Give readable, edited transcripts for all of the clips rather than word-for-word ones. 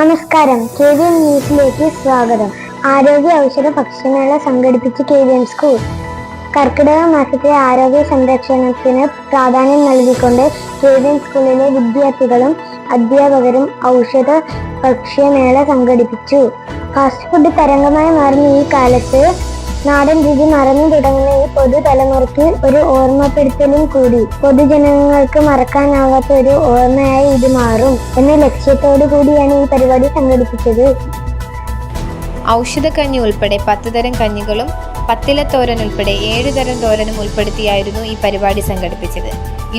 നമസ്കാരം, KVM ന്യൂസിലേക്ക് സ്വാഗതം. ആരോഗ്യ ഔഷധ ഭക്ഷ്യമേള സംഘടിപ്പിച്ച് KVM സ്കൂൾ. കർക്കിടക മാസത്തിലെ ആരോഗ്യ സംരക്ഷണത്തിന് പ്രാധാന്യം നൽകിക്കൊണ്ട് KVM സ്കൂളിലെ വിദ്യാർത്ഥികളും അധ്യാപകരും ഔഷധ ഭക്ഷ്യമേള സംഘടിപ്പിച്ചു. ഫാസ്റ്റ് ഫുഡ് തരംഗമായി മാറുന്ന ഈ കാലത്ത് നാടൻ രുചി മറന്നു തുടങ്ങുന്ന ഈ പുതുതലമുറയ്ക്ക് ഒരു ഓർമ്മപ്പെടുത്തലും കൂടി. പൊതുജനങ്ങൾക്ക് മറക്കാനാവാത്ത ഒരു ഓർമ്മയായി ഇത് മാറും എന്ന ലക്ഷ്യത്തോടു കൂടിയാണ് ഈ പരിപാടി സംഘടിപ്പിച്ചത്. ഔഷധക്കഞ്ഞി ഉൾപ്പെടെ 10 തരം കഞ്ഞികളും പത്തിലത്തോരൻ ഉൾപ്പെടെ 7 തരം തോരനും ഉൾപ്പെടുത്തിയായിരുന്നു ഈ പരിപാടി സംഘടിപ്പിച്ചത്.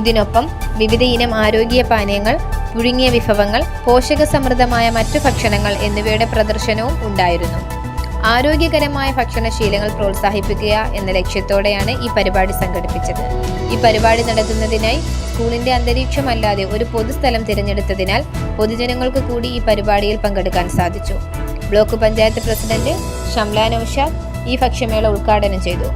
ഇതിനൊപ്പം വിവിധ ഇനം ആരോഗ്യ പാനീയങ്ങൾ, പുഴുങ്ങിയ വിഭവങ്ങൾ, പോഷകസമൃദ്ധമായ മറ്റു ഭക്ഷണങ്ങൾ എന്നിവയുടെ പ്രദർശനവും ഉണ്ടായിരുന്നു. ആരോഗ്യകരമായ ഭക്ഷണശീലങ്ങൾ പ്രോത്സാഹിപ്പിക്കുക എന്ന ലക്ഷ്യത്തോടെയാണ് ഈ പരിപാടി സംഘടിപ്പിച്ചത്. ഈ പരിപാടി നടത്തുന്നതിനായി സ്കൂളിന്റെ അന്തരീക്ഷമല്ലാതെ ഒരു പൊതുസ്ഥലം തിരഞ്ഞെടുത്തതിനാൽ പൊതുജനങ്ങൾക്ക് കൂടി ഈ പരിപാടിയിൽ പങ്കെടുക്കാൻ സാധിച്ചു. ബ്ലോക്ക് പഞ്ചായത്ത് പ്രസിഡന്റ് ഷംല നൌഷാദ് ഈ ഭക്ഷ്യമേള ഉദ്ഘാടനം ചെയ്തു.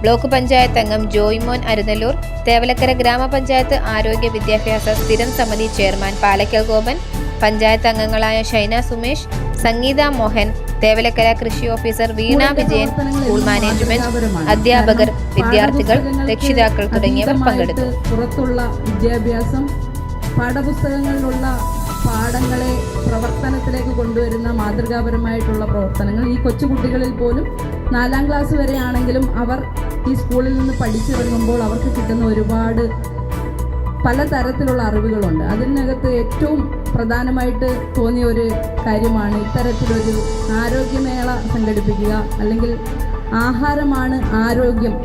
ബ്ലോക്ക് പഞ്ചായത്ത് അംഗം ജോയ്മോൻ അരുനല്ലൂർ, തേവലക്കര ഗ്രാമപഞ്ചായത്ത് ആരോഗ്യ വിദ്യാഭ്യാസ സ്ഥിരം സമിതി ചെയർമാൻ പാലക്കൽ ഗോപൻ, പഞ്ചായത്ത് അംഗങ്ങളായ ഷൈന സുമേഷ്, സംഗീത മോഹൻ, തേവലക്കര കൃഷി officer Veena Vijayan, school management, അധ്യാപകർ, വിദ്യാർത്ഥികൾ, രക്ഷിതാക്കൾ തുടങ്ങിയവർ പങ്കെടുത്തു. പുറത്തുള്ള വിദ്യാഭ്യാസം, പാഠപുസ്തകങ്ങളിലുള്ള പാഠങ്ങളെ പ്രവർത്തനത്തിലേക്ക് കൊണ്ടുവരുന്ന മാതൃകാപരമായിട്ടുള്ള പ്രവർത്തനങ്ങൾ ഈ കൊച്ചുകുട്ടികളിൽ പോലും 4ാം ക്ലാസ് വരെ ആണെങ്കിലും അവർ ഈ സ്കൂളിൽ നിന്ന് പഠിച്ചിറങ്ങുമ്പോൾ അവർക്ക് കിട്ടുന്ന ഒരുപാട് പലതരത്തിലുള്ള അറിവുകളുണ്ട്. അതിനകത്ത് ഏറ്റവും പ്രധാനമായിട്ട് തോന്നിയ ഒരു കാര്യമാണ് ഇത്തരത്തിലൊരു ആരോഗ്യമേള സംഘടിപ്പിക്കുക, അല്ലെങ്കിൽ ആഹാരമാണ് ആരോഗ്യം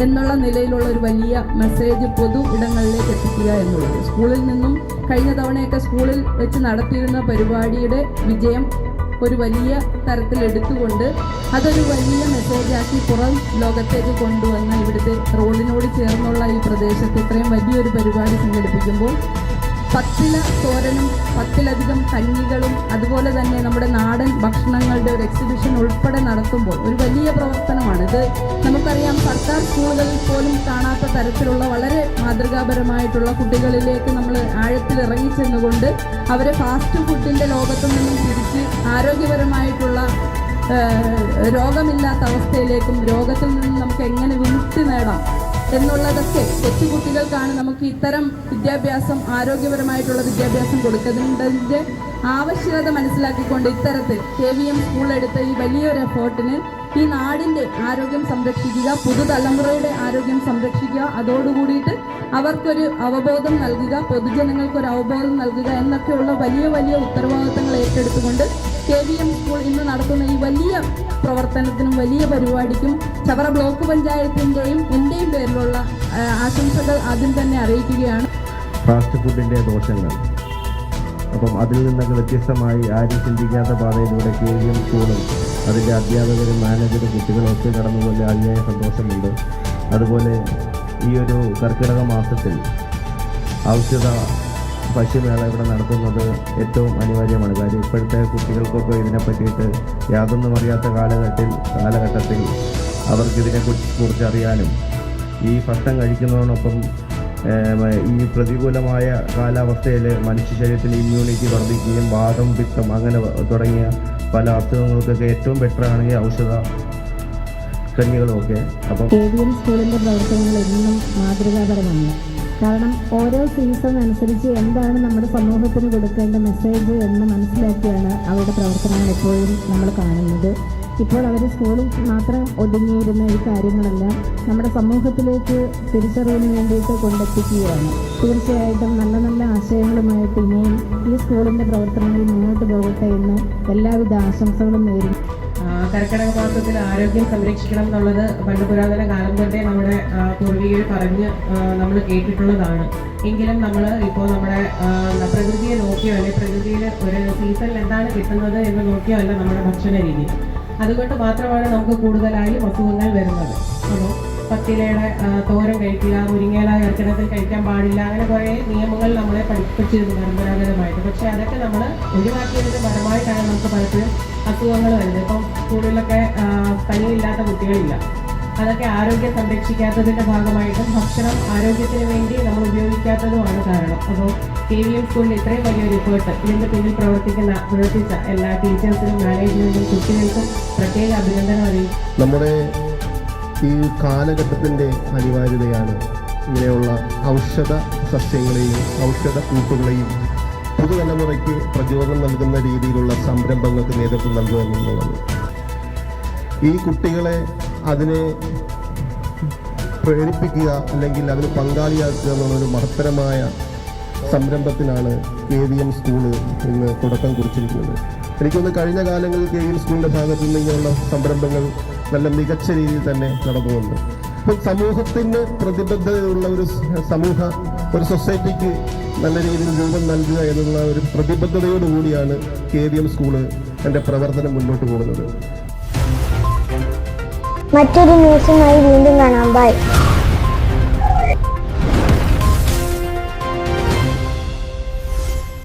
എന്നുള്ള നിലയിലുള്ള ഒരു വലിയ മെസ്സേജ് പൊതു ഇടങ്ങളിലേക്ക് എത്തിക്കുക എന്നുള്ളത്. സ്കൂളിൽ നിന്നും കഴിഞ്ഞ തവണയൊക്കെ സ്കൂളിൽ വെച്ച് നടത്തിയിരുന്ന പരിപാടിയുടെ വിജയം ഒരു വലിയ തരത്തിൽ എടുത്തുകൊണ്ട് അതൊരു വലിയ മെസ്സേജാക്കി പുറം ലോകത്തേക്ക് കൊണ്ടുവന്ന് ഇവിടുത്തെ റോഡിനോട് ചേർന്നുള്ള ഈ പ്രദേശത്ത് ഇത്രയും വലിയൊരു പരിപാടി സംഘടിപ്പിക്കുമ്പോൾ 10 തോരനും 10ലധികം കഞ്ഞികളും അതുപോലെ തന്നെ നമ്മുടെ നാടൻ ഭക്ഷണങ്ങളുടെ ഒരു എക്സിബിഷൻ ഉൾപ്പെടെ നടത്തുമ്പോൾ ഒരു വലിയ പ്രവർത്തനമാണ് ഇത്. നമുക്കറിയാം, സർക്കാർ സ്കൂളുകളിൽ പോലും കാണാത്ത തരത്തിലുള്ള വളരെ മാതൃകാപരമായിട്ടുള്ള കുട്ടികളിലേക്ക് നമ്മൾ ആഴത്തിൽ ഇറങ്ങിച്ചെന്നുകൊണ്ട് അവരെ ഫാസ്റ്റ് ഫുഡിൻ്റെ ലോകത്തു നിന്നും തിരിച്ച് ആരോഗ്യപരമായിട്ടുള്ള രോഗമില്ലാത്ത അവസ്ഥയിലേക്കും രോഗത്തിൽ നിന്നും നമുക്ക് എങ്ങനെ വിമുക്തി നേടാം എന്നുള്ളതൊക്കെ കൊച്ചുകുട്ടികൾക്കാണ് നമുക്ക് ഇത്തരം വിദ്യാഭ്യാസം, ആരോഗ്യപരമായിട്ടുള്ള വിദ്യാഭ്യാസം കൊടുക്കുന്നതിൻ്റെ ആവശ്യകത മനസ്സിലാക്കിക്കൊണ്ട് ഇത്തരത്തിൽ KVM സ്കൂൾ എടുത്ത ഈ വലിയൊരു എഫേർട്ടിന് ഈ നാടിൻ്റെ ആരോഗ്യം സംരക്ഷിക്കുക, പുതുതലമുറയുടെ ആരോഗ്യം സംരക്ഷിക്കുക, അതോടുകൂടിയിട്ട് അവർക്കൊരു അവബോധം നൽകുക, പൊതുജനങ്ങൾക്കൊരു അവബോധം നൽകുക എന്നൊക്കെയുള്ള വലിയ വലിയ ഉത്തരവാദിത്തങ്ങൾ ഏറ്റെടുത്തുകൊണ്ട് KVM സ്കൂൾ ഇന്ന് നടത്തുന്ന ഈ വലിയ പ്രവർത്തനത്തിനും വലിയ പരിപാടിക്കും ചവറ ബ്ലോക്ക് പഞ്ചായത്തിൻ്റെയും എൻ്റെയും പേരിലുള്ള ആശംസകൾ ആദ്യം തന്നെ അറിയിക്കുകയാണ്. ഫാസ്റ്റ് ഫുഡിൻ്റെ ദോഷങ്ങൾ, അപ്പം അതിൽ നിന്നൊക്കെ വ്യത്യസ്തമായി ആരും ചിന്തിക്കാത്ത പാതയിലൂടെ KVM സ്കൂളും അതിൻ്റെ അധ്യാപകരും മാനേജരും കുട്ടികളും ഒക്കെ കടന്നുപോലെ അതിയായ സന്തോഷമുണ്ട്. അതുപോലെ ഈ ഒരു കർക്കിടക മാസത്തിൽ ഔഷധ ഭക്ഷ്യമേള ഇവിടെ നടത്തുന്നത് ഏറ്റവും അനിവാര്യമാണ്. കാര്യം ഇപ്പോഴത്തെ കുട്ടികൾക്കൊക്കെ ഇതിനെ പറ്റിയിട്ട് യാതൊന്നും അറിയാത്ത കാലഘട്ടത്തിൽ അവർക്കിതിനെ കുറിച്ച് അറിയാനും ഈ ഭക്ഷണം കഴിക്കുന്നതിനൊപ്പം ഈ പ്രതികൂലമായ കാലാവസ്ഥയിൽ മനുഷ്യ ശരീരത്തിൻ്റെ ഇമ്മ്യൂണിറ്റി വർദ്ധിക്കുകയും വാദം, പിത്തം അങ്ങനെ തുടങ്ങിയ പല അസുഖങ്ങൾക്കൊക്കെ ഏറ്റവും ബെറ്ററാണ് ഈ ഔഷധ കഞ്ഞികളുമൊക്കെ. അപ്പം KVM സ്കൂളിൻ്റെ പ്രവർത്തനങ്ങൾ എന്നും മാതൃകാപരമാണ്. കാരണം ഓരോ സീസൺ അനുസരിച്ച് എന്താണ് നമ്മുടെ സമൂഹത്തിന് കൊടുക്കേണ്ട മെസ്സേജ് എന്ന് മനസ്സിലാക്കിയാണ് അവരുടെ പ്രവർത്തനങ്ങൾ എപ്പോഴും നമ്മൾ കാണുന്നത്. ഇപ്പോൾ അവർ സ്കൂളിൽ മാത്രം ഒതുങ്ങിയിരുന്ന ഈ കാര്യങ്ങളെല്ലാം നമ്മുടെ സമൂഹത്തിലേക്ക് തിരിച്ചറിവിന് വേണ്ടിയിട്ട് കൊണ്ടെത്തിക്കുകയാണ്. തീർച്ചയായിട്ടും നല്ല നല്ല ആശയങ്ങളുമായിട്ട് ഇനിയും ഈ സ്കൂളിൻ്റെ പ്രവർത്തനങ്ങൾ മുന്നോട്ട് പോകട്ടെ എന്ന് എല്ലാവിധ ആശംസകളും നേരുന്നു. കർക്കിടക മാസത്തിൽ ആരോഗ്യം സംരക്ഷിക്കണം എന്നുള്ളത് പണ്ട് പുരാതന കാലം തൊട്ടേ നമ്മുടെ പൂർവികർ പറഞ്ഞ് നമ്മൾ കേട്ടിട്ടുള്ളതാണ്. എങ്കിലും നമ്മൾ ഇപ്പോൾ നമ്മുടെ പ്രകൃതിയെ നോക്കിയോ അല്ലെങ്കിൽ പ്രകൃതിയിൽ ഒരു സീസണിൽ എന്താണ് കിട്ടുന്നത് എന്ന് നോക്കിയോ അല്ല നമ്മുടെ ഭക്ഷണ രീതി. അതുകൊണ്ട് മാത്രമാണ് നമുക്ക് കൂടുതലായും അസുഖങ്ങൾ വരുന്നത്. അപ്പോൾ പത്തിലയുടെ തോരൻ കഴിക്കുക, മുരിങ്ങയില കർക്കിടകത്തിൽ കഴിക്കാൻ പാടില്ല, അങ്ങനെ കുറേ നിയമങ്ങൾ നമ്മളെ പഠിപ്പിച്ചിരുന്നു പരമ്പരാഗതമായിട്ട്. പക്ഷേ അതൊക്കെ നമ്മൾ ഒഴിവാക്കിയതിൻ്റെ ഫലമായിട്ടാണ് നമുക്ക് പലപ്പോഴും അസുഖങ്ങൾ വരുന്നത്. ഇപ്പം സ്കൂളിലൊക്കെ പനിയില്ലാത്ത കുട്ടികളില്ല. അതൊക്കെ ആരോഗ്യം സംരക്ഷിക്കാത്തതിൻ്റെ ഭാഗമായിട്ടും ഭക്ഷണം ആരോഗ്യത്തിന് വേണ്ടി നമ്മൾ ഉപയോഗിക്കാത്തതുമാണ് കാരണം. അപ്പോൾ KVM സ്കൂളിൻ്റെ ഇത്രയും വലിയൊരു എഫേർട്ട് ഇതിൻ്റെ പിന്നിൽ പ്രവർത്തിച്ച എല്ലാ ടീച്ചേഴ്സിനും മാനേജ്മെൻറ്റും കുട്ടികൾക്കും പ്രത്യേക അഭിനന്ദനം അറിയിക്കും. നമ്മുടെ ഈ കാലഘട്ടത്തിൻ്റെ അനിവാര്യതയാണ് ഇങ്ങനെയുള്ള ഔഷധ സസ്യങ്ങളെയും ഔഷധ കൂട്ടുകളെയും പുതുതലമുറയ്ക്ക് പ്രചോദനം നൽകുന്ന രീതിയിലുള്ള സംരംഭങ്ങൾക്ക് നേതൃത്വം നൽകുക എന്നുള്ളത്. ഈ കുട്ടികളെ അതിനെ പ്രേരിപ്പിക്കുക അല്ലെങ്കിൽ അതിന് പങ്കാളിയാക്കുക എന്നുള്ളൊരു മഹത്തരമായ സംരംഭത്തിനാണ് KVM സ്കൂള് ഇന്ന് തുടക്കം കുറിച്ചിരിക്കുന്നത്. എനിക്കൊന്ന് കഴിഞ്ഞ കാലങ്ങളിൽ KVM സ്കൂളിൻ്റെ ഭാഗത്തു നിന്ന് ഇങ്ങനെയുള്ള സംരംഭങ്ങൾ നല്ല മികച്ച രീതിയിൽ തന്നെ നടന്നുകൊണ്ട് ഇപ്പം സമൂഹത്തിന് പ്രതിബദ്ധതയുള്ള ഒരു സൊസൈറ്റിക്ക് നല്ല രീതിയിൽ രൂപം നൽകുക എന്നുള്ള ഒരു പ്രതിബദ്ധതയോടുകൂടിയാണ് KVM സ്കൂള് എൻ്റെ പ്രവർത്തനം മുന്നോട്ട് പോകുന്നത്. മറ്റൊരു ന്യൂസുമായി വീണ്ടും കാണാം. ബൈ.